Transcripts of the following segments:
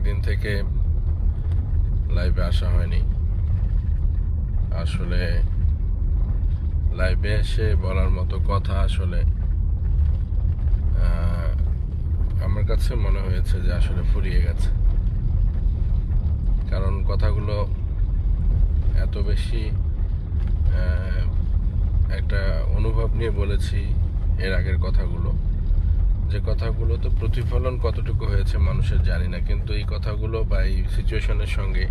দিন থেকে লাইভে আসা হয়নি। আসলে লাইভে এসে বলার মতো কথা আসলে আমার কাছে মনে হয়েছে যে আসলে ফুরিয়ে গেছে, কারণ কথাগুলো এত বেশি একটা অনুভব নিয়ে বলেছি এর আগের কথাগুলো, যে কথাগুলো তো প্রতিফলন কতটুকু হয়েছে মানুষের জানি না, কিন্তু এই কথাগুলো বা এই সিচুয়েশনের সঙ্গে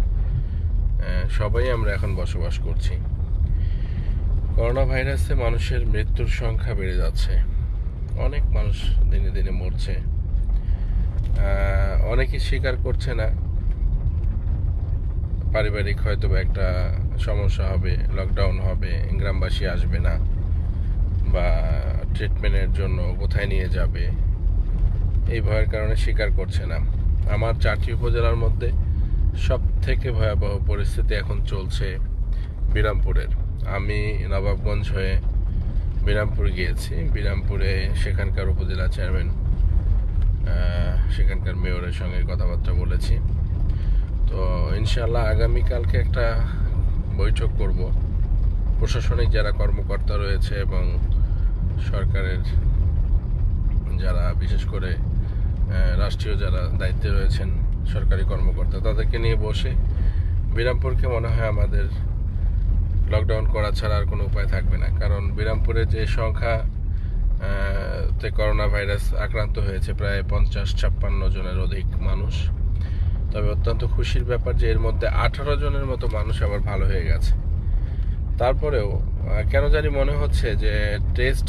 সবাই আমরা এখন বসবাস করছি। করোনা ভাইরাসে মানুষের মৃত্যুর সংখ্যা বেড়ে যাচ্ছে, অনেক মানুষ দিনে দিনে মরছে। অনেকে স্বীকার করছে না, পারিবারিক হয়তো বা একটা সমস্যা হবে, লকডাউন হবে, গ্রামবাসী আসবে না বা ট্রিটমেন্টের জন্য কোথায় নিয়ে যাবে, এই ভয়ের কারণে স্বীকার করছে না। আমার 4টি উপজেলার মধ্যে সব থেকে ভয়াবহ পরিস্থিতি এখন চলছে বিরামপুরের। আমি নবাবগঞ্জ হয়ে বিরামপুর গিয়েছি। বিরামপুরে সেখানকার উপজেলা চেয়ারম্যান, সেখানকার মেয়রের সঙ্গে কথাবার্তা বলেছি। তো ইনশাআল্লাহ আগামীকালকে একটা বৈঠক করব। প্রশাসনিক যারা কর্মকর্তা রয়েছে এবং সরকারের যারা, বিশেষ করে রাষ্ট্রীয় যারা দায়িত্বে রয়েছেন সরকারি কর্মকর্তা, তাদেরকে নিয়ে বসে বিরামপুরকে মনে হয় আমাদের লকডাউন করা ছাড়া আর কোনো উপায় থাকবে না। কারণ বিরামপুরে যে সংখ্যা তে করোনা ভাইরাস আক্রান্ত হয়েছে প্রায় 50-56 জনের অধিক মানুষ। তবে অত্যন্ত খুশির ব্যাপার যে এর মধ্যে 18 জনের মতো মানুষ আবার ভালো হয়ে গেছে। তারপরেও কেন জানি মনে হচ্ছে যে টেস্ট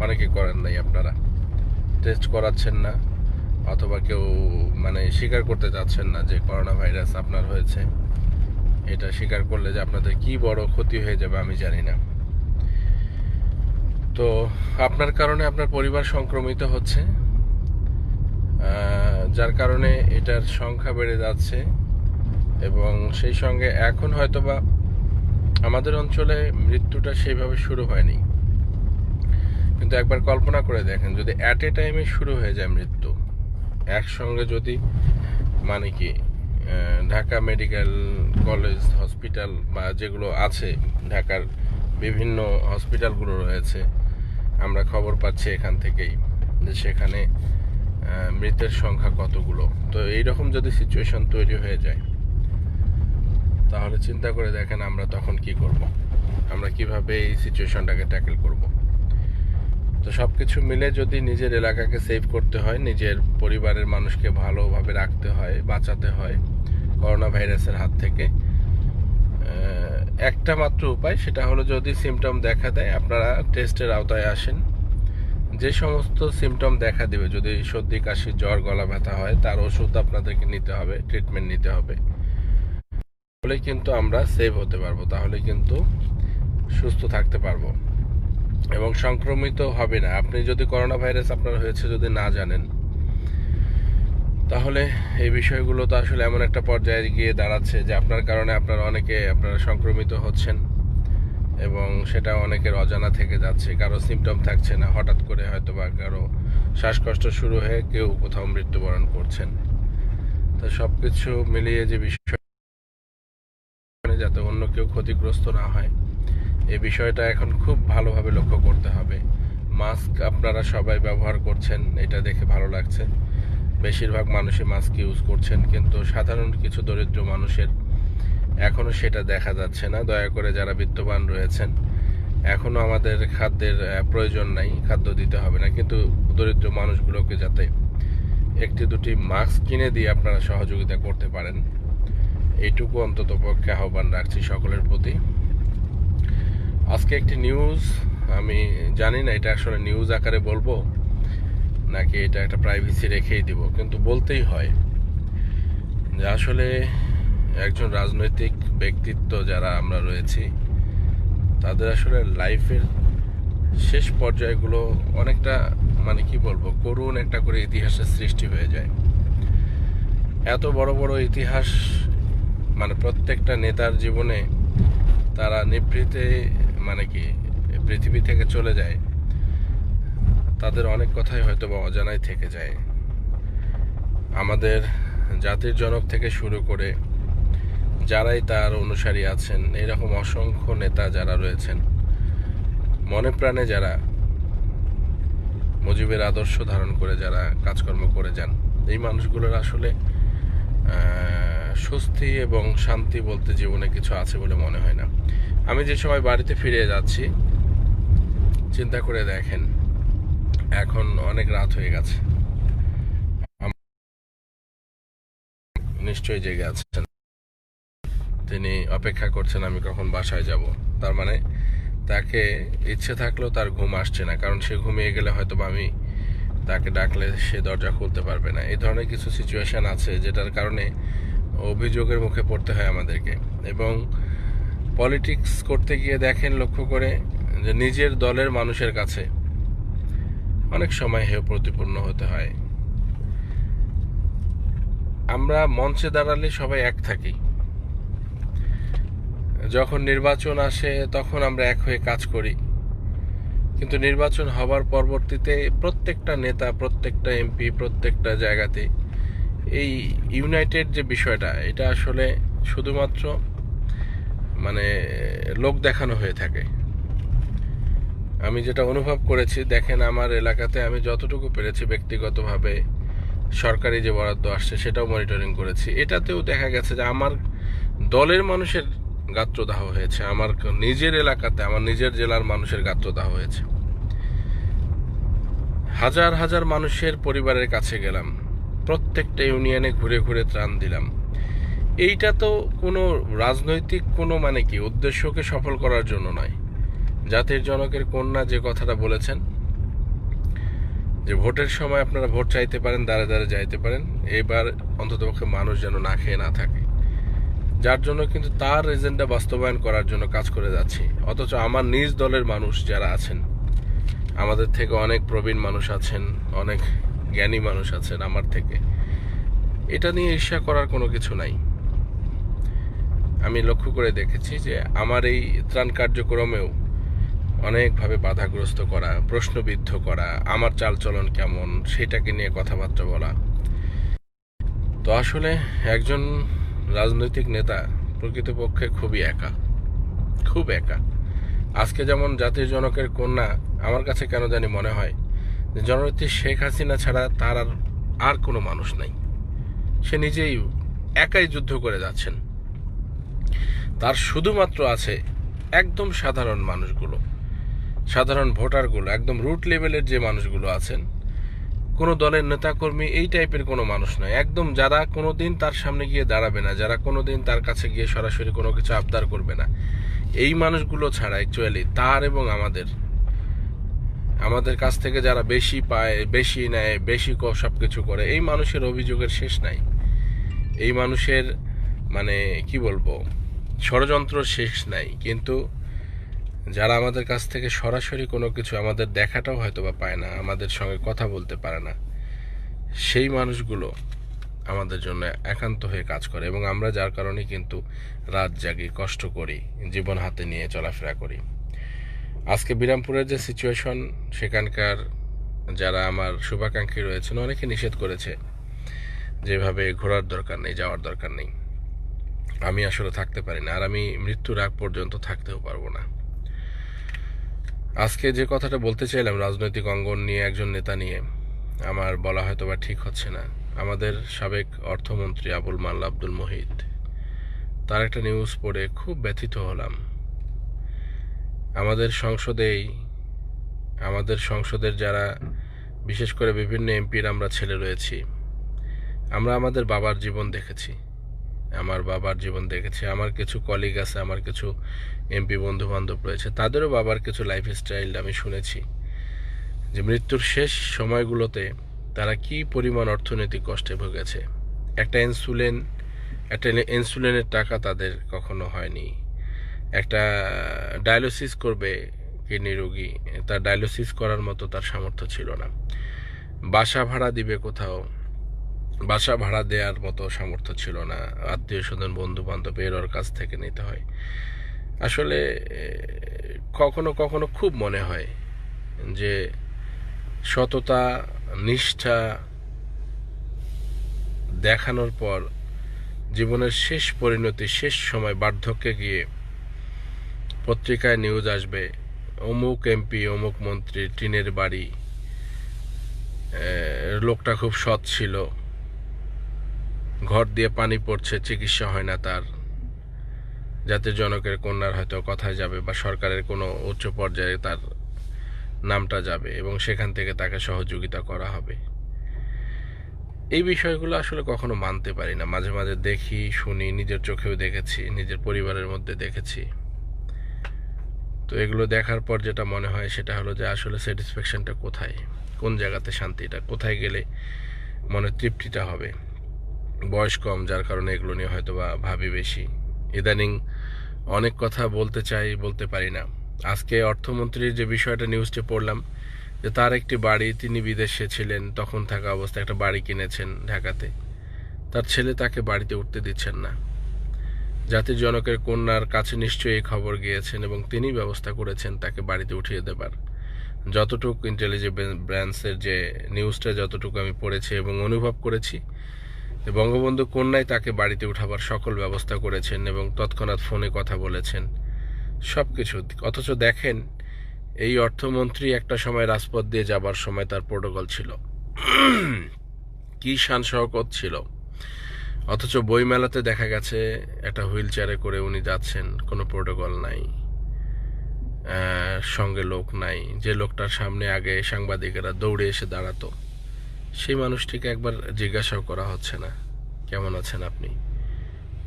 অনেকে করেন নাই, আপনারা টেস্ট করাচ্ছেন না, অথবা কেউ স্বীকার করতে চাচ্ছেন না যে করোনা ভাইরাস আপনার হয়েছে। এটা স্বীকার করলে যে আপনাদের কি বড় ক্ষতি হয়ে যাবে আমি জানি না। তো আপনার কারণে আপনার পরিবার সংক্রমিত হচ্ছে, যার কারণে এটার সংখ্যা বেড়ে যাচ্ছে। এবং সেই সঙ্গে এখন হয়তোবা আমাদের অঞ্চলে মৃত্যুটা সেইভাবে শুরু হয়নি, কিন্তু একবার কল্পনা করে দেখেন যদি অ্যাট এ টাইমে শুরু হয়ে যায় মৃত্যু একসঙ্গে, যদি ঢাকা মেডিকেল কলেজ হসপিটাল বা যেগুলো আছে, ঢাকার বিভিন্ন হসপিটালগুলো রয়েছে, আমরা খবর পাচ্ছি এখান থেকেই যে সেখানে মৃতের সংখ্যা কতগুলো। তো এইরকম যদি সিচুয়েশন তৈরি হয়ে যায়, তাহলে চিন্তা করে দেখেন আমরা তখন কি করব, আমরা কিভাবে এই সিচুয়েশনটাকে ট্যাকেল করব। তো সব কিছু মিলে যদি নিজের এলাকাকে সেভ করতে হয়, নিজের পরিবারের মানুষকে ভালোভাবে রাখতে হয়, বাঁচাতে হয় করোনা ভাইরাসের হাত থেকে, একটা মাত্র উপায়, সেটা হলো যদি সিমটম দেখা দেয় আপনারা টেস্টের আওতায় আসেন। যে সমস্ত সিমটম দেখা দেবে, যদি সর্দি কাশি জ্বর গলা ব্যথা হয়, তার ওষুধ আপনাদেরকে নিতে হবে, ট্রিটমেন্ট নিতে হবে। তাহলে কিন্তু আমরা সেভ হতে পারবো, তাহলে কিন্তু সুস্থ থাকতে পারবো এবং সংক্রমিত হবে না। আপনি যদি করোনা ভাইরাস আপনার হয়েছে যদি না জানেন, তাহলে এই বিষয়গুলো তো আসলে এমন একটা পর্যায়ে গিয়ে দাঁড়াচ্ছে যে আপনার কারণে আপনারা সংক্রমিত হচ্ছেন এবং সেটা অনেকের অজানা থেকে যাচ্ছে। কারো সিমটম থাকছে না, হঠাৎ করে হয়তো বা কারো শ্বাসকষ্ট শুরু হয়ে কেউ কোথাও মৃত্যুবরণ করছেন। তো সব কিছু মিলিয়ে যে বিষয়, যাতে অন্য কেউ ক্ষতিগ্রস্ত না হয়, এই বিষয়টা এখন খুব ভালোভাবে লক্ষ্য করতে হবে। মাস্ক আপনারা সবাই ব্যবহার করছেন, এটা দেখে ভালো লাগছে। বেশিরভাগ মানুষই মাস্ক ইউজ করছেন, কিন্তু সাধারণ কিছু দরিদ্র মানুষের এখনও সেটা দেখা যাচ্ছে না। দয়া করে যারা বিত্তবান রয়েছেন, এখনও আমাদের খাদ্যের প্রয়োজন নাই, খাদ্য দিতে হবে না, কিন্তু দরিদ্র মানুষগুলোকে যাতে একটি দুটি মাস্ক কিনে দিয়ে আপনারা সহযোগিতা করতে পারেন, এইটুকু অন্তত পক্ষে আহ্বান রাখছি সকলের প্রতি। আজকে একটি নিউজ, আমি জানি না এটা আসলে নিউজ আকারে বলবো নাকি এটা একটা প্রাইভেসি রেখেই দিব, কিন্তু বলতেই হয় যে আসলে একজন রাজনৈতিক ব্যক্তিত্ব যারা আমরা রয়েছি, তাদের আসলে লাইফের শেষ পর্যায়গুলো অনেকটা করুণ একটা করে ইতিহাসের সৃষ্টি হয়ে যায়। এত বড় বড় ইতিহাস, প্রত্যেকটা নেতার জীবনে তারা নিভৃতে পৃথিবী থেকে চলে যায়, তাদের অনেক কথাই হয়তো বা অজানাই থেকে যায়। আমাদের জাতির জনক থেকে শুরু করে যারাই তার অনুসারী আছেন, এরকম অসংখ্য নেতা যারা রয়েছেন, মনে প্রাণে যারা মুজিবের আদর্শ ধারণ করে যারা কাজকর্ম করে যান, এই মানুষগুলোর আসলে স্বস্তি এবং শান্তি বলতে জীবনে কিছু আছে বলে মনে হয় না। আমি যে সময় বাড়িতে ফিরে যাচ্ছি, চিন্তা করে দেখেন এখন অনেক রাত হয়ে গেছে, নিশ্চয়ই জেগে আছেন, তিনি অপেক্ষা করছেন আমি কখন বাসায় যাব। তার মানে তাকে ইচ্ছে থাকলেও তার ঘুম আসছে না, কারণ সে ঘুমিয়ে গেলে হয়তো আমি তাকে ডাকলে সে দরজা খুলতে পারবে না। এই ধরনের কিছু সিচুয়েশন আছে যেটার কারণে অভিযোগের মুখে পড়তে হয় আমাদেরকে। এবং পলিটিক্স করতে গিয়ে দেখেন, লক্ষ্য করে যে নিজের দলের মানুষের কাছে অনেক সময় হেয় প্রতিপন্ন হতে হয়। আমরা মঞ্চে দাঁড়ালে সবাই এক থাকি, যখন নির্বাচন আসে তখন আমরা এক হয়ে কাজ করি, কিন্তু নির্বাচন হবার পরবর্তীতে প্রত্যেকটা নেতা, প্রত্যেকটা এমপি, প্রত্যেকটা জায়গাতে এই ইউনাইটেড যে বিষয়টা, এটা আসলে শুধুমাত্র মানে লোক দেখানো হয়ে থাকে। আমি যেটা অনুভব করেছি, দেখেন আমার এলাকাতে আমি যতটুকু পেরেছি ব্যক্তিগতভাবে সরকারি যে বরাদ্দ আসছে সেটাও মনিটরিং করেছি, এটাতেও দেখা গেছে যে আমার দলের মানুষের গাত্রদাহ হয়েছে, আমার নিজের এলাকাতে আমার নিজের জেলার মানুষের গাত্রদাহ হয়েছে। হাজার হাজার মানুষের পরিবারের কাছে গেলাম, প্রত্যেকটা ইউনিয়নে ঘুরে ঘুরে ত্রাণ দিলাম। এইটা তো কোনো রাজনৈতিক কোনো মানে কি উদ্দেশ্যকে সফল করার জন্য নয়। জাতির জনকের কন্যা যে কথাটা বলেছেন যে ভোটের সময় আপনারা ভোট চাইতে পারেন, দাঁড়ে দাঁড়ে যাইতে পারেন, এবার অন্ততপক্ষে মানুষ যেন না খেয়ে না থাকে, যার জন্য কিন্তু তার এজেন্ডা বাস্তবায়ন করার জন্য কাজ করে যাচ্ছি। অথচ আমার নিজ দলের মানুষ যারা আছেন, আমাদের থেকে অনেক প্রবীণ মানুষ আছেন, অনেক জ্ঞানী মানুষ আছেন আমার থেকে, এটা নিয়ে ঈর্ষা করার কোনো কিছু নাই। আমি লক্ষ্য করে দেখেছি যে আমার এই ত্রাণ কার্যক্রমেও অনেকভাবে বাধাগ্রস্ত করা, প্রশ্নবিদ্ধ করা, আমার চালচলন কেমন সেটাকে নিয়ে কথাবার্তা বলা। তো আসলে একজন রাজনৈতিক নেতা প্রকৃতপক্ষে খুবই একা, খুব একা। আজকে যেমন জাতির জনকের কন্যা, আমার কাছে কেন জানি মনে হয় যে জননেত্রী শেখ হাসিনা ছাড়া তার আর কোনো মানুষ নাই। সে নিজেই একাই যুদ্ধ করে যাচ্ছেন, তার শুধুমাত্র আছে একদম সাধারণ মানুষগুলো, সাধারণ ভোটারগুলো, একদম রুট লেভেলের যে মানুষগুলো আছেন, কোনো দলের নেতাকর্মী এই টাইপের কোনো মানুষ নয়, একদম যারা কোনো দিন তার সামনে গিয়ে দাঁড়াবে না, যারা কোনো দিন তার কাছে গিয়ে সরাসরি কোনো কিছু আবদার করবে না, এই মানুষগুলো ছাড়া অ্যাকচুয়ালি তার এবং আমাদের কাছ থেকে যারা বেশি পায়, বেশি নেয়, বেশি সব কিছু করে, এই মানুষের অভিযোগের শেষ নাই। এই মানুষের মানে কি বলবো, ষড়যন্ত্র শেষ নাই। কিন্তু যারা আমাদের কাছ থেকে সরাসরি কোনো কিছু আমাদের দেখাটাও হয়তো বা পায় না, আমাদের সঙ্গে কথা বলতে পারে না, সেই মানুষগুলো আমাদের জন্য একান্ত হয়ে কাজ করে, এবং আমরা যার কারণে কিন্তু রাত জাগি, কষ্ট করি, জীবন হাতে নিয়ে চলাফেরা করি। আজকে বিরামপুরের যে সিচুয়েশন, সেখানকার যারা আমার শুভাকাঙ্ক্ষী রয়েছেন অনেকে নিষেধ করেছে, যেভাবে ঘোরার দরকার নেই, যাওয়ার দরকার নেই। আমি আসলে থাকতে পারি না, আর আমি মৃত্যুর আগ পর্যন্ত থাকতেও পারবো না। আজকে যে কথাটা বলতে চাইলাম রাজনৈতিক অঙ্গন নিয়ে, একজন নেতা নিয়ে, আমার বলা হয়তো বা ঠিক হচ্ছে না। আমাদের সাবেক অর্থমন্ত্রী আবুল মাল আব্দুল মুহিত, তার একটা নিউজ পড়ে খুব ব্যথিত হলাম। আমাদের সংসদের যারা বিশেষ করে বিভিন্ন এমপির আমরা ছেলে রয়েছি, আমরা আমাদের বাবার জীবন দেখেছি, আমার কিছু কলিগ আছে, আমার কিছু এমপি বন্ধু বান্ধব রয়েছে, তাদেরও বাবার কিছু লাইফস্টাইল আমি শুনেছি যে মৃত্যুর শেষ সময়গুলোতে তারা কি পরিমাণ অর্থনৈতিক কষ্টে ভুগেছে। একটা ইনসুলিনের টাকা তাদের কখনো হয়নি। একটা ডায়ালিসিস করবে কিডনি রোগী, তার ডায়ালিসিস করার মতো তার সামর্থ্য ছিল না। বাসা ভাড়া দিবে কোথাও, বাসা ভাড়া দেওয়ার মতো সামর্থ্য ছিল না, আত্মীয় স্বজন বন্ধু বান্ধব এর কাছ থেকে নিতে হয়। আসলে কখনো কখনো খুব মনে হয় যে সততা, নিষ্ঠা, দেখানোর পর জীবনের শেষ পরিণতি, শেষ সময় বার্ধক্যে গিয়ে পত্রিকায় নিউজ আসবে অমুক এমপি অমুক মন্ত্রী টিনের বাড়ি, লোকটা খুব সৎ ছিল, ঘর দিয়ে পানি পড়ছে, চিকিৎসা হয় না তার, জাতির জনকের কন্যার হয়তো কথায় যাবে বা সরকারের কোনো উচ্চ পর্যায়ে তার নামটা যাবে এবং সেখান থেকে তাকে সহযোগিতা করা হবে। এই বিষয়গুলো আসলে কখনো মানতে পারি না। মাঝে মাঝে দেখি, শুনি, নিজের চোখেও দেখেছি, নিজের পরিবারের মধ্যে দেখেছি। তো এগুলো দেখার পর যেটা মনে হয় সেটা হলো যে আসলে স্যাটিসফ্যাকশনটা কোথায়, কোন জায়গাতে শান্তিটা, কোথায় গেলে মনে তৃপ্তিটা হবে। বয়স কম, যার কারণে এগুলো নিয়ে হয়তো বা ভাবি বেশি। ইদানিং অনেক কথা বলতে চাই, বলতে পারি না। আজকে অর্থমন্ত্রীর যে বিষয়টা নিউজটি পড়লাম, যে তার একটি বাড়ি, তিনি বিদেশে ছিলেন, তখন থাকা অবস্থায় একটা বাড়ি কিনেছেন ঢাকাতে, তার ছেলে তাকে বাড়িতে উঠতে দিচ্ছেন না। জাতির জনকের কন্যার কাছে নিশ্চয়ই এই খবর গিয়েছেন এবং তিনি ব্যবস্থা করেছেন তাকে বাড়িতে উঠিয়ে দেবার। যতটুকু ইন্টেলিজেন্সের যে নিউজটা যতটুকু আমি পড়েছি এবং অনুভব করেছি, বঙ্গবন্ধু কন্যাই তাকে বাড়িতে উঠাবার সকল ব্যবস্থা করেছেন এবং তৎক্ষণাৎ ফোনে কথা বলেছেন, সব কিছু। অথচ দেখেন, এই অর্থমন্ত্রী একটা সময় রাজপথ দিয়ে যাবার সময় তার প্রোটোকল ছিল, কি শান শওকত ছিল। অথচ বইমেলাতে দেখা গেছে একটা হুইল চেয়ারে করে উনি যাচ্ছেন, কোনো প্রোটোকল নাই, সঙ্গে লোক নাই। যে লোকটার সামনে আগে সাংবাদিকেরা দৌড়ে এসে দাঁড়াতো, সেই মানুষটিকে একবার জিজ্ঞাসাও করা হচ্ছে না, কেমন আছেন আপনি।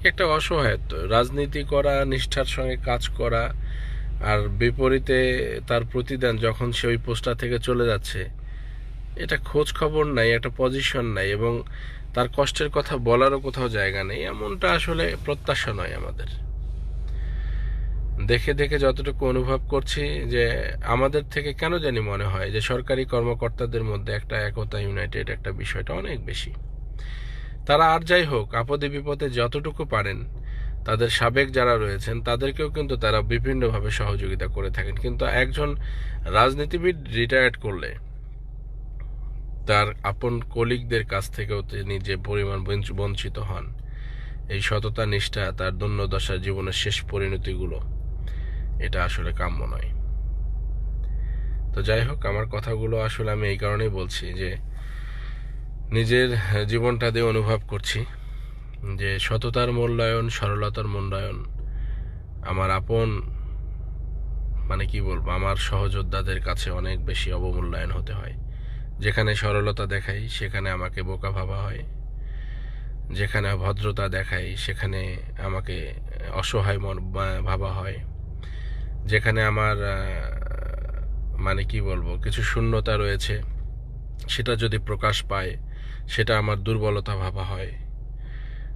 একটা অসহায়ত্ব, রাজনীতি করা, নিষ্ঠার সঙ্গে কাজ করা, আর বিপরীতে তার প্রতিদান যখন সে ওই পোস্টটা থেকে চলে যাচ্ছে, এটা খোঁজ খবর নাই, একটা পজিশন নাই এবং তার কষ্টের কথা বলারও কোথাও জায়গা নেই। এমনটা আসলে প্রত্যাশা নয় আমাদের। দেখে দেখে যতটুকু অনুভব করছি যে আমাদের থেকে কেন জানি মনে হয় যে সরকারি কর্মকর্তাদের মধ্যে একটা একতা, ইউনাইটেড একটা বিষয়টা অনেক বেশি। তারা আর যাই হোক, আপদে বিপদে যতটুকু পারেন তাদের সাবেক যারা রয়েছেন তাদেরকেও কিন্তু তারা বিভিন্নভাবে সহযোগিতা করে থাকেন। কিন্তু একজন রাজনীতিবিদ রিটায়ার্ড করলে তার আপন কলিগদের কাছ থেকেও তিনি যে পরিমাণ বঞ্চিত হন, এই সততা, নিষ্ঠা, তার দৈন্যদশার জীবনের শেষ পরিণতিগুলো, এটা আসলে কাম্য নয়। তো যাই হোক, আমার কথাগুলো আসলে আমি এই কারণেই বলছি যে নিজের জীবনটা দিয়ে অনুভব করছি যে সততার মূল্যায়ন, সরলতার মূল্যায়ন আমার আপন, মানে কি বলবো, আমার সহযোদ্ধাদের কাছে অনেক বেশি অবমূল্যায়ন হতে হয়। যেখানে সরলতা দেখাই সেখানে আমাকে বোকা ভাবা হয়, যেখানে ভদ্রতা দেখাই সেখানে আমাকে অসহায় ভাবা হয়, যেখানে আমার মানে কি বলবো কিছু শূন্যতা রয়েছে সেটা যদি প্রকাশ পায় সেটা আমার দুর্বলতা ভাবা হয়।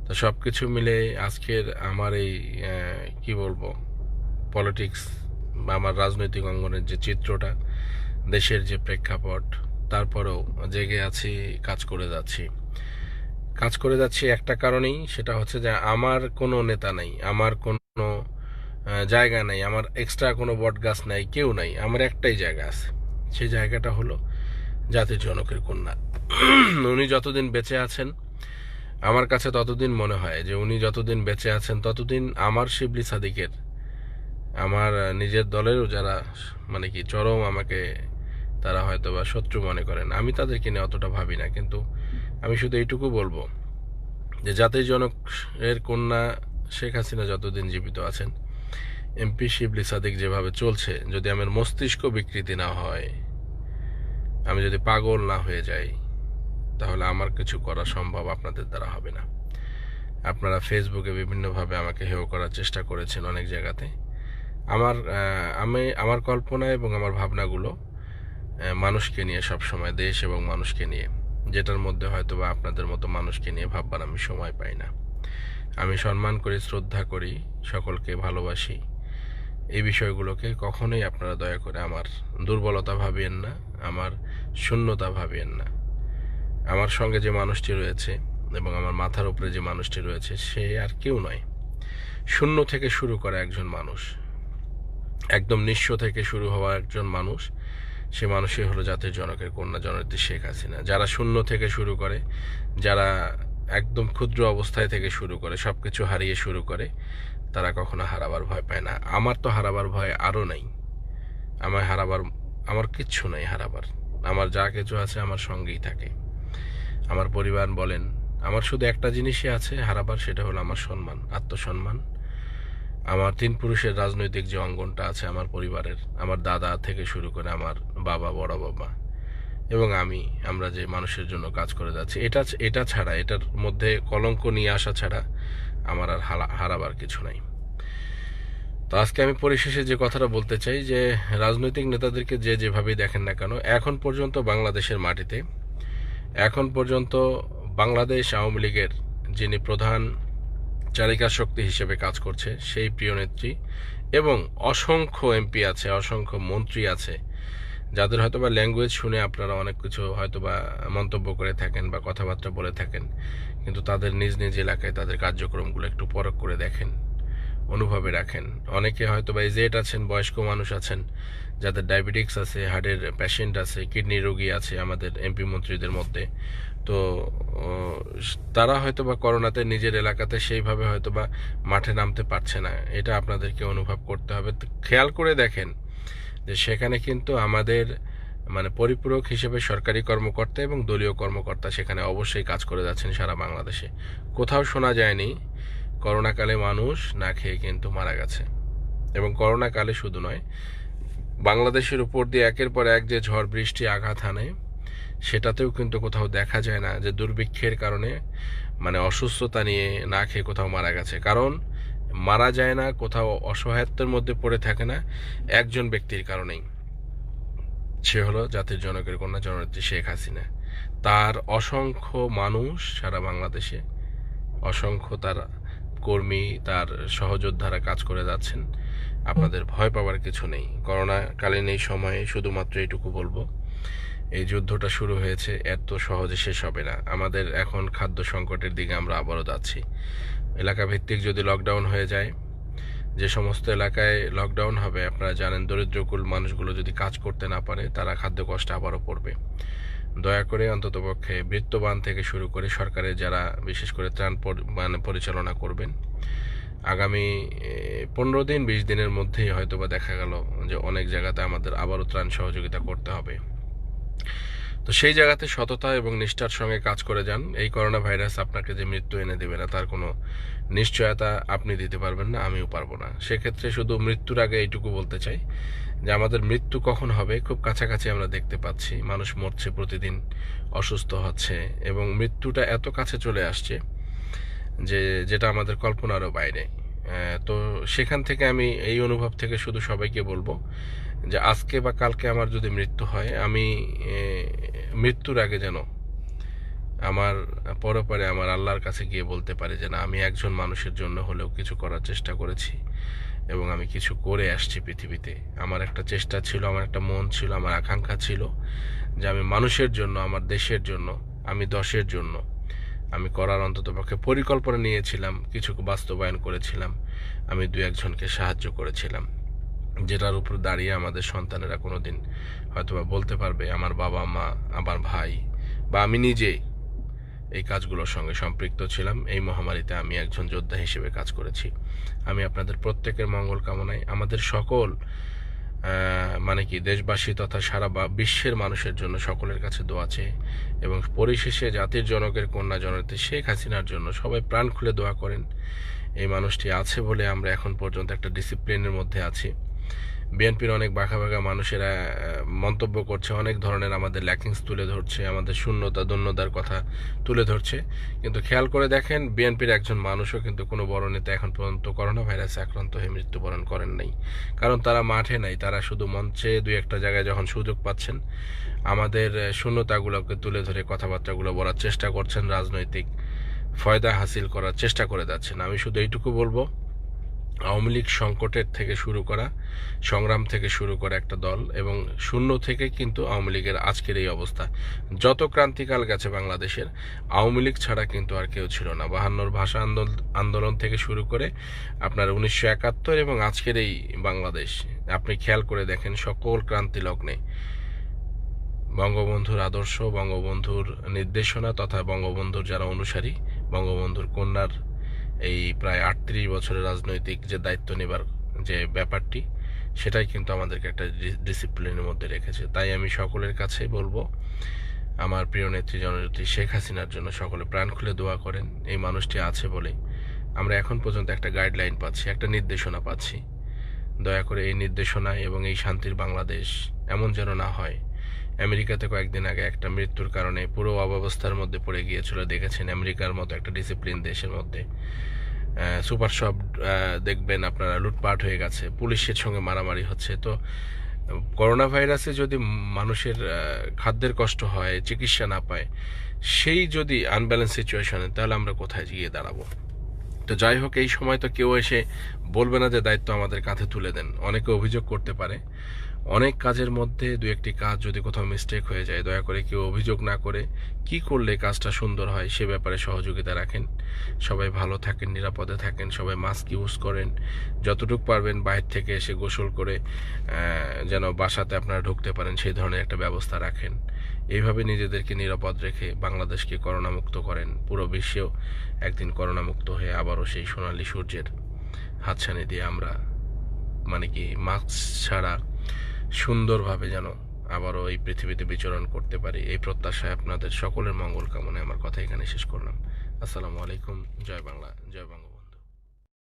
তো সব কিছু মিলে আজকের আমার এই কি বলবো পলিটিক্স বা আমার রাজনৈতিক অঙ্গনের যে চিত্রটা, দেশের যে প্রেক্ষাপট, তারপরেও জেগে আছি, কাজ করে যাচ্ছি একটা কারণেই, সেটা হচ্ছে যে আমার কোনো নেতা নাই, আমার কোনো জায়গা নাই, আমার এক্সট্রা কোনো বট গাছ নাই, কেউ নাই, আমার একটাই জায়গা আছে। সেই জায়গাটা হলো জাতির জনকের কন্যা। উনি যতদিন বেঁচে আছেন আমার কাছে ততদিন মনে হয় যে উনি যতদিন বেঁচে আছেন ততদিন আমার শিবলি সাদিকের, আমার নিজের দলেরও যারা মানে কি চরম আমাকে তারা হয়তো বা শত্রু মনে করেন, আমি তাদেরকে নিয়ে অতটা ভাবি না। কিন্তু আমি শুধু এইটুকু বলবো যে জাতির জনকের কন্যা শেখ হাসিনা যতদিন জীবিত আছেন, এমপি শিবলি সাদিক যেভাবে চলছে, যদি আমার মস্তিষ্ক বিকৃতি না হয়, আমি যদি পাগল না হয়ে যাই, তাহলে আমার কিছু করা সম্ভব আপনাদের দ্বারা হবে না। আপনারা ফেসবুকে বিভিন্নভাবে আমাকে হেয় করার চেষ্টা করেছেন অনেক জায়গাতে। আমার কল্পনা এবং আমার ভাবনাগুলো মানুষকে নিয়ে, সব সময় দেশ এবং মানুষকে নিয়ে, যেটার মধ্যে হয়তো বা আপনাদের মতো মানুষকে নিয়ে ভাববার আমি সময় পাই না। আমি সম্মান করি, শ্রদ্ধা করি, সকলকে ভালোবাসি। এই বিষয়গুলোকে কখনোই আপনারা দয়া করে আমার দুর্বলতা ভাবিয়েন না, আমার শূন্যতা ভাবিয়েন না। আমার সঙ্গে যে মানুষটি রয়েছে এবং আমার মাথার উপরে যে মানুষটি রয়েছে, সে আর কেউ নয়, শূন্য থেকে শুরু করা একজন মানুষ, একদম নিঃস্ব থেকে শুরু হওয়া একজন মানুষ। সে মানুষই হলো জাতির জনকের কন্যা জননেত্রী শেখ হাসিনা। যারা শূন্য থেকে শুরু করে, যারা একদম ক্ষুদ্র অবস্থায় থেকে শুরু করে সব কিছু হারিয়ে শুরু করে, তারা কখনো হারাবার ভয় পায় না। আমার তো হারাবার ভয় আরও নেই। আমার কিচ্ছু নেই হারাবার। আমার যা কিছু আছে আমার সঙ্গেই থাকে। আমার পরিবার বলেন, আমার শুধু একটা জিনিসই আছে হারাবার, সেটা হলো আমার সম্মান, আত্মসম্মান। আমার 3 পুরুষের রাজনৈতিক যে অঙ্গনটা আছে আমার পরিবারের, আমার দাদা থেকে শুরু করে আমার বাবা, বড় বাবা এবং আমরা যে মানুষের জন্য কাজ করে যাচ্ছি, এটা ছাড়া, এটার মধ্যে কলঙ্ক নিয়ে আসা ছাড়া আমার আর হারাবার কিছু নাই। তো আজকে আমি পরিশেষে যে কথাটা বলতে চাই যে রাজনৈতিক নেতাদেরকে যে যেভাবে দেখেন না কেন, এখন পর্যন্ত বাংলাদেশের মাটিতে, এখন পর্যন্ত বাংলাদেশ আওয়ামী লীগের যিনি প্রধান চালিকা শক্তি হিসেবে কাজ করছে সেই প্রিয় নেত্রী এবং অসংখ্য এমপি আছে, অসংখ্য মন্ত্রী আছে, যাদের হয়তোবা ল্যাঙ্গুয়েজ শুনে আপনারা অনেক কিছু হয়তোবা মন্তব্য করে থাকেন বা কথাবার্তা বলে থাকেন, কিন্তু তাদের নিজ নিজ এলাকায় তাদের কার্যক্রমগুলো একটু পরখ করে দেখেন, অনুভবে রাখেন। অনেকে হয়তোবা এজেড আছেন, বয়স্ক মানুষ আছেন, যাদের ডায়াবেটিক্স আছে, হার্টের পেশেন্ট আছে, কিডনি রোগী আছে আমাদের এমপি মন্ত্রীদের মধ্যে। তো তারা হয়তোবা করোনাতে নিজের এলাকাতে সেইভাবে হয়তোবা মাঠে নামতে পারছে না, এটা আপনাদেরকে অনুভব করতে হবে। খেয়াল করে দেখেন যে সেখানে কিন্তু আমাদের পরিপূরক হিসেবে সরকারি কর্মকর্তা এবং দলীয় কর্মকর্তা সেখানে অবশ্যই কাজ করে যাচ্ছেন সারা বাংলাদেশে। কোথাও শোনা যায়নি করোনাকালে মানুষ না খেয়ে কিন্তু মারা গেছে। এবং করোনাকালে শুধু নয়, বাংলাদেশের উপর দিয়ে একের পর এক যে ঝড় বৃষ্টি আঘাত হানে, সেটাতেও কিন্তু কোথাও দেখা যায় না যে দুর্ভিক্ষের কারণে অসুস্থতা নিয়ে না খেয়ে কোথাও মারা গেছে। কারণ মারা যায় না, কোথাও অসহায়ত্বের মধ্যে পড়ে থাকে না একজন ব্যক্তির কারণেই, সে হলো জাতির জনকের কন্যা জননেত্রী শেখ হাসিনা। তার অসংখ্য মানুষ সারা বাংলাদেশে, অসংখ্য তার কর্মী, তার সহযোদ্ধারা কাজ করে যাচ্ছেন। আপনাদের ভয় পাওয়ার কিছু নেই। করোনাকালীন এই সময়ে শুধুমাত্র এইটুকু বলবো, এই যুদ্ধটা শুরু হয়েছে, এত সহজে শেষ হবে না। আমাদের এখন খাদ্য সংকটের দিকে আমরা আবারও যাচ্ছি। এলাকা ভিত্তিক যদি লকডাউন হয়ে যায়, যে সমস্ত এলাকায় লকডাউন হবে আপনারা জানেন, দরিদ্রকুল মানুষগুলো যদি কাজ করতে না পারে, তারা খাদ্য কষ্টে আবারও পড়বে। দয়া করে অন্ততপক্ষে বিত্তবান থেকে শুরু করে সরকারের যারা বিশেষ করে ত্রাণ পরিচালনা করবেন, আগামী 15 দিন 20 দিনের মধ্যেই হয়তোবা দেখা গেল যে অনেক জায়গাতে আমাদের আবারও ত্রাণ সহযোগিতা করতে হবে। তো সেই জায়গাতে সততা এবং নিষ্ঠার সঙ্গে কাজ করে যান। এই করোনা ভাইরাস আপনাকে যে মৃত্যু এনে দেবে না, তার কোনো নিশ্চয়তা আপনি দিতে পারবেন না, আমিও পারবো না। সেক্ষেত্রে শুধু মৃত্যুর আগে এইটুকু বলতে চাই যে আমাদের মৃত্যু কখন হবে খুব কাছাকাছি আমরা দেখতে পাচ্ছি। মানুষ মরছে প্রতিদিন, অসুস্থ হচ্ছে এবং মৃত্যুটা এত কাছে চলে আসছে যেটা আমাদের কল্পনারও বাইরে। তো সেখান থেকে আমি এই অনুভব থেকে শুধু সবাইকে বলবো যে আজকে বা কালকে আমার যদি মৃত্যু হয়, আমি মৃত্যুর আগে যেন আমার পরপারে আমার আল্লাহর কাছে গিয়ে বলতে পারি যে না, আমি একজন মানুষের জন্য হলেও কিছু করার চেষ্টা করেছি এবং আমি কিছু করে আসছি পৃথিবীতে। আমার একটা চেষ্টা ছিল, আমার একটা মন ছিল, আমার আকাঙ্ক্ষা ছিল যে আমি মানুষের জন্য, আমার দেশের জন্য, আমি দশের জন্য আমি করার অন্ততপক্ষে পরিকল্পনা নিয়েছিলাম, কিছু বাস্তবায়ন করেছিলাম, আমি 2-1 জনকে সাহায্য করেছিলাম, যেটার উপর দাঁড়িয়ে আমাদের সন্তানেরা কোনোদিন হয়তোবা বলতে পারবে আমার বাবা মা, আমার ভাই বা আমি নিজেই এই কাজগুলোর সঙ্গে সম্পৃক্ত ছিলাম। এই মহামারীতে আমি একজন যোদ্ধা হিসেবে কাজ করেছি। আমি আপনাদের প্রত্যেকের মঙ্গল কামনায় আমাদের সকল দেশবাসী তথা সারা বিশ্বের মানুষের জন্য সকলের কাছে দোয়া চেয়ে এবং পরিশেষে জাতির জনকের কন্যা জননেত্রী শেখ হাসিনার জন্য সবাই প্রাণ খুলে দোয়া করেন। এই মানুষটি আছে বলে আমরা এখন পর্যন্ত একটা ডিসিপ্লিনের মধ্যে আছি। বিএনপির অনেক বাঁকা মানুষেরা মন্তব্য করছে, অনেক ধরনের আমাদের ল্যাকিংস তুলে ধরছে, আমাদের শূন্যতা দন্যতার কথা তুলে ধরছে, কিন্তু খেয়াল করে দেখেন বিএনপির একজন মানুষও কিন্তু কোনো বড় নেতা এখন পর্যন্ত করোনা ভাইরাসে আক্রান্ত হয়ে মৃত্যুবরণ করেন নাই। কারণ তারা মাঠে নাই, তারা শুধু মঞ্চে 2-1টা জায়গায় যখন সুযোগ পাচ্ছেন আমাদের শূন্যতাগুলোকে তুলে ধরে কথাবার্তাগুলো বলার চেষ্টা করছেন, রাজনৈতিক ফয়দা হাসিল করার চেষ্টা করে যাচ্ছেন। আমি শুধু এইটুকু বলবো, আওয়ামী লীগ সংকটের থেকে শুরু করা, সংগ্রাম থেকে শুরু করা একটা দল এবং শূন্য থেকে কিন্তু আওয়ামী লীগের আজকের এই অবস্থা। যত ক্রান্তিকাল গেছে বাংলাদেশের, আওয়ামী লীগ ছাড়া কিন্তু আর কেউ ছিল না। 52 ভাষা আন্দোলন থেকে শুরু করে আপনার 1971 এবং আজকের এই বাংলাদেশ, আপনি খেয়াল করে দেখেন সকল ক্রান্তি লগ্নে বঙ্গবন্ধুর আদর্শ, বঙ্গবন্ধুর নির্দেশনা তথা বঙ্গবন্ধুর যারা অনুসারী, বঙ্গবন্ধুর কন্যার এই প্রায় 38 বছরের রাজনৈতিক যে দায়িত্ব নেবার যে ব্যাপারটি, সেটাই কিন্তু আমাদেরকে একটা ডিসিপ্লিনের মধ্যে রেখেছে। তাই আমি সকলের কাছে বলবো, আমার প্রিয় নেত্রী জননেত্রী শেখ হাসিনার জন্য সকলে প্রাণ খুলে দোয়া করেন। এই মানুষটি আছে বলেই আমরা এখন পর্যন্ত একটা গাইডলাইন পাচ্ছি, একটা নির্দেশনা পাচ্ছি। দয়া করে এই নির্দেশনা এবং এই শান্তির বাংলাদেশ এমন যেন না হয়। আমেরিকাতে কয়েকদিন আগে একটা মৃত্যুর কারণে পুরো অব্যবস্থার মধ্যে পড়ে গিয়েছিল, দেখেছেন। আমেরিকার মতো একটা ডিসিপ্লিন দেশের মধ্যে সুপার শপ দেখবেন আপনারা লুটপাট হয়ে গেছে, পুলিশের সঙ্গে মারামারি হচ্ছে। তো করোনা ভাইরাসে যদি মানুষের খাদ্যের কষ্ট হয়, চিকিৎসা না পায়, সেই যদি আনব্যালেন্স সিচুয়েশনে, তাহলে আমরা কোথায় গিয়ে দাঁড়াবো? তো যাই হোক, এই সময় তো কেউ এসে বলবে না যে দায়িত্ব আমাদের কাঁধে তুলে দেন। অনেকে অভিযোগ করতে পারে, অনেক কাজের মধ্যে দু একটি কাজ যদি কোথাও মিস্টেক হয়ে যায়, দয়া করে কেউ অভিযোগ না করে কি করলে কাজটা সুন্দর হয় সে ব্যাপারে সহযোগিতা রাখেন। সবাই ভালো থাকেন, নিরাপদে থাকেন, সবাই মাস্ক ইউজ করেন, যতটুকু পারবেন বাইরে থেকে এসে গোসল করে যেন বাসাতে আপনারা ঢুকতে পারেন সেই ধরনের একটা ব্যবস্থা রাখেন। এইভাবে নিজেদেরকে নিরাপদ রেখে বাংলাদেশকে করোনামুক্ত করেন। পুরো বিশ্বেও একদিন করোনামুক্ত হয়ে আবারও সেই সোনালী সূর্যের হাতছানি দিয়ে আমরা মাস্ক ছাড়া সুন্দরভাবে যেন আবারও এই পৃথিবীতে বিচরণ করতে পারি, এই প্রত্যাশায় আপনাদের সকলের মঙ্গল কামনায় আমার কথা এখানে শেষ করলাম। আসসালামু আলাইকুম। জয় বাংলা, জয় বঙ্গবন্ধু।